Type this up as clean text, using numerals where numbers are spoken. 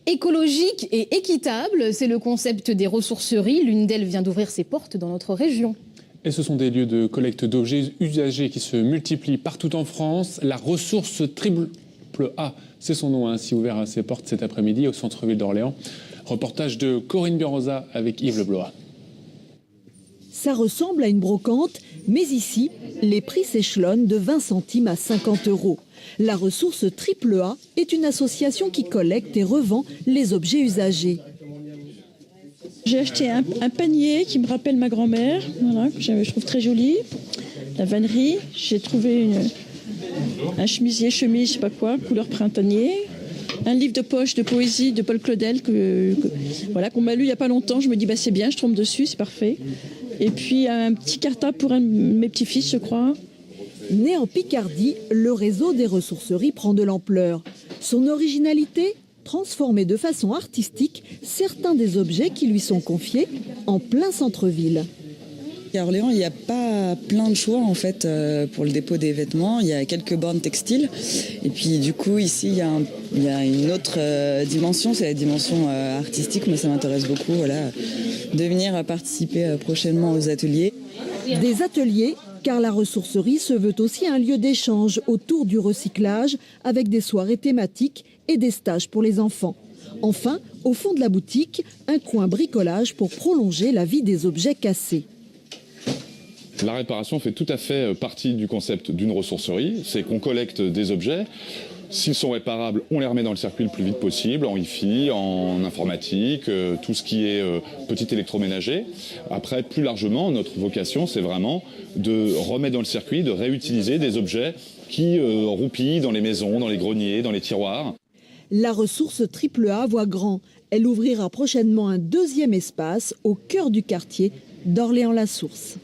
Écologique et équitable, c'est le concept des ressourceries. L'une d'elles vient d'ouvrir ses portes dans notre région. Et ce sont des lieux de collecte d'objets usagés qui se multiplient partout en France. La ressource triple A, c'est son nom, a ainsi ouvert ses portes cet après-midi au centre-ville d'Orléans. Reportage de Corinne Birosa avec Yves Leblois. Ça ressemble à une brocante, mais ici, les prix s'échelonnent de 20 centimes à 50 €. La ressource triple A est une association qui collecte et revend les objets usagés. J'ai acheté un panier qui me rappelle ma grand-mère, voilà, que je trouve très joli. La vannerie, j'ai trouvé un chemisier, chemise, je sais pas quoi, couleur printanier. Un livre de poche de poésie de Paul Claudel qu'on m'a lu il n'y a pas longtemps. Je me dis c'est bien, je tombe dessus, c'est parfait. Et puis un petit cartable pour un de mes petits-fils, je crois. Né en Picardie, le réseau des ressourceries prend de l'ampleur. Son originalité ? Transformer de façon artistique certains des objets qui lui sont confiés en plein centre-ville. À Orléans, il n'y a pas plein de choix en fait pour le dépôt des vêtements. Il y a quelques bornes textiles. Et puis du coup, ici, il y a une autre dimension, c'est la dimension artistique. Moi, ça m'intéresse beaucoup de venir participer prochainement aux ateliers. Des ateliers, car la ressourcerie se veut aussi un lieu d'échange autour du recyclage avec des soirées thématiques et des stages pour les enfants. Enfin, au fond de la boutique, un coin bricolage pour prolonger la vie des objets cassés. La réparation fait tout à fait partie du concept d'une ressourcerie. C'est qu'on collecte des objets. S'ils sont réparables, on les remet dans le circuit le plus vite possible, en Wi-Fi, en informatique, tout ce qui est petit électroménager. Après, plus largement, notre vocation, c'est vraiment de remettre dans le circuit, de réutiliser des objets qui roupillent dans les maisons, dans les greniers, dans les tiroirs. La ressource triple A voit grand. Elle ouvrira prochainement un deuxième espace au cœur du quartier d'Orléans-la-Source.